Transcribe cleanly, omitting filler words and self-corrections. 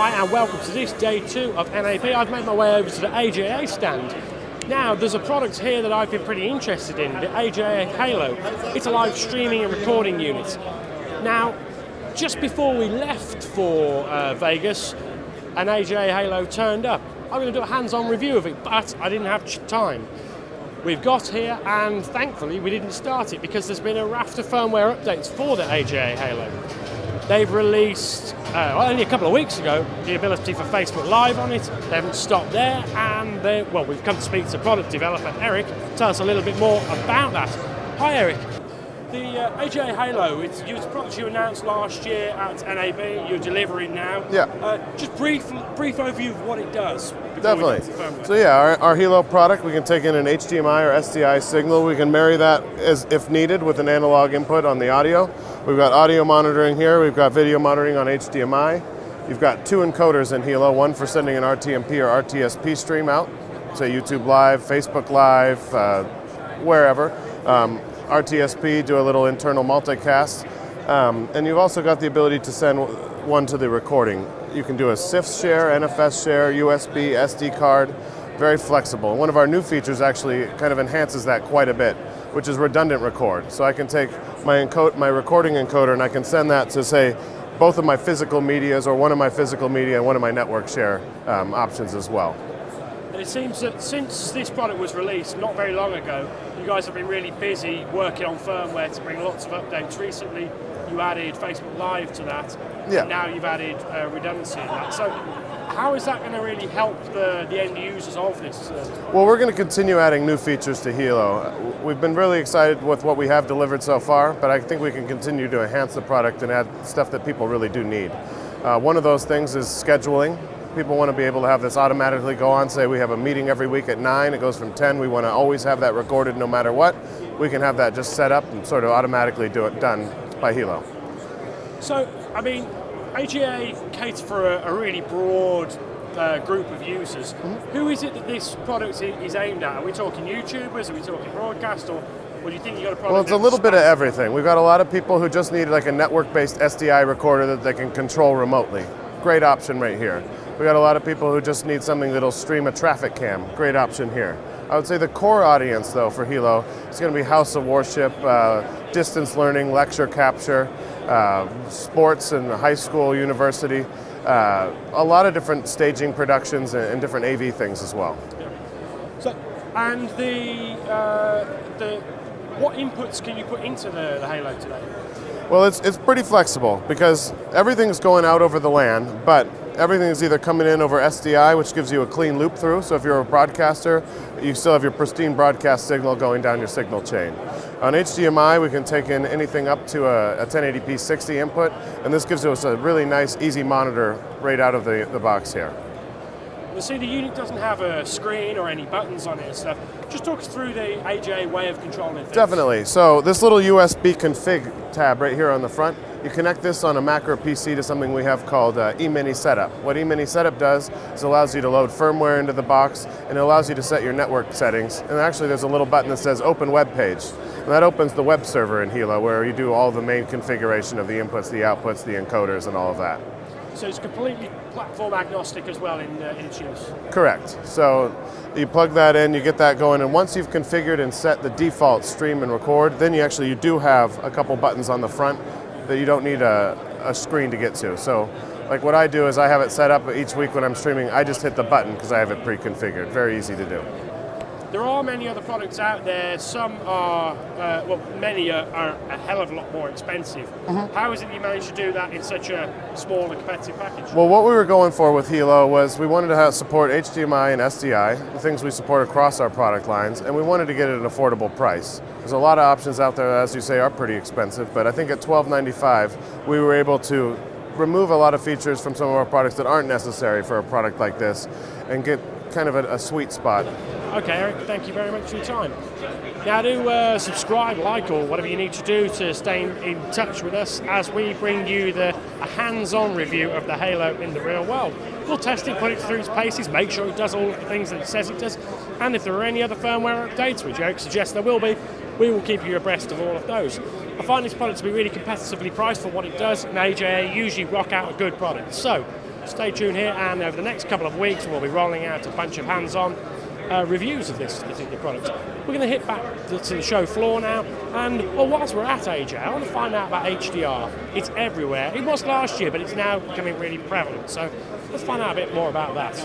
Hi and welcome to this day 2 of NAB. I've made my way over to the AJA stand. Now there's a product here that I've been pretty interested in, the AJA Helo. It's a live streaming and recording unit. Now, just before we left for Vegas, an AJA Helo turned up. I'm going to do a hands-on review of it, but I didn't have time. We've got here, and thankfully we didn't start it because there's been a raft of firmware updates for the AJA Helo. They've released, only a couple of weeks ago, the ability for Facebook Live on it. They haven't stopped there, and we've come to speak to product developer Eric. Tell us a little bit more about that. Hi Eric. The AJA Helo, it's a product you announced last year at NAB. You're delivering now. Yeah. Just brief overview of what it does. Definitely. So yeah, our Helo product, we can take in an HDMI or SDI signal. We can marry that as if needed with an analog input on the audio. We've got audio monitoring here. We've got video monitoring on HDMI. You've got 2 encoders in Helo, one for sending an RTMP or RTSP stream out, say YouTube Live, Facebook Live, wherever. RTSP, do a little internal multicast. And you've also got the ability to send one to the recording. You can do a CIFS share, NFS share, USB, SD card, very flexible. One of our new features actually kind of enhances that quite a bit, which is redundant record. So I can take my recording encoder and I can send that to, say, both of my physical medias or one of my physical media and one of my network share options as well. And it seems that since this product was released not very long ago, you guys have been really busy working on firmware to bring lots of updates. Recently, you added Facebook Live to that, yeah. And now you've added redundancy in that. So how is that going to really help the end users of this? Well, we're going to continue adding new features to Helo. We've been really excited with what we have delivered so far, but I think we can continue to enhance the product and add stuff that people really do need. One of those things is scheduling. People want to be able to have this automatically go on. Say we have a meeting every week at 9, it goes from 10. We want to always have that recorded no matter what. We can have that just set up and sort of automatically done by Helo. So, I mean, AJA caters for a really broad group of users. Mm-hmm. Who is it that this product is aimed at? Are we talking YouTubers? Are we talking broadcast? Or do you think you got a product? Well, it's a little bit of everything. We've got a lot of people who just need like a network-based SDI recorder that they can control remotely. Great option right here. We got a lot of people who just need something that'll stream a traffic cam. Great option here. I would say the core audience, though, for Helo is going to be House of Worship, distance learning, lecture capture, sports and high school, university, a lot of different staging productions and different AV things as well. Yeah. So, and what inputs can you put into the Helo today? Well, it's pretty flexible because everything's going out over the LAN, but everything is either coming in over SDI, which gives you a clean loop through. So if you're a broadcaster, you still have your pristine broadcast signal going down your signal chain. On HDMI, we can take in anything up to a 1080p 60 input, and this gives us a really nice, easy monitor right out of the box here. You see, the unit doesn't have a screen or any buttons on it and stuff. Just talk us through the AJA way of controlling things. Definitely. So this little USB config tab right here on the front, you connect this on a Mac or PC to something we have called eMini Setup. What eMini Setup does is allows you to load firmware into the box, and it allows you to set your network settings. And actually there's a little button that says Open Web Page. And that opens the web server in Helo where you do all the main configuration of the inputs, the outputs, the encoders, and all of that. So it's completely platform agnostic as well in its use? Correct. So you plug that in, you get that going, and once you've configured and set the default stream and record, then you do have a couple buttons on the front that you don't need a screen to get to. So like what I do is I have it set up each week when I'm streaming, I just hit the button because I have it pre-configured. Very easy to do. There are many other products out there. Some are, many are a hell of a lot more expensive. Mm-hmm. How is it you managed to do that in such a small and competitive package? Well, what we were going for with Helo was we wanted to support HDMI and SDI, the things we support across our product lines, and we wanted to get it at an affordable price. There's a lot of options out there that, as you say, are pretty expensive, but I think at $12.95, we were able to remove a lot of features from some of our products that aren't necessary for a product like this and get kind of a sweet spot. Okay, Eric, thank you very much for your time. Now do subscribe, like, or whatever you need to do to stay in touch with us as we bring you a hands-on review of the Helo in the real world. We'll test it, put it through its paces, make sure it does all of the things that it says it does, and if there are any other firmware updates, which Eric suggests there will be, we will keep you abreast of all of those. I find this product to be really competitively priced for what it does, and AJA usually rock out a good product. So, stay tuned here, and over the next couple of weeks we'll be rolling out a bunch of hands-on reviews of this particular product. We're going to hit back to the show floor now, and well, whilst we're at AJA, I want to find out about HDR. It's everywhere. It was last year, but it's now becoming really prevalent. So let's find out a bit more about that.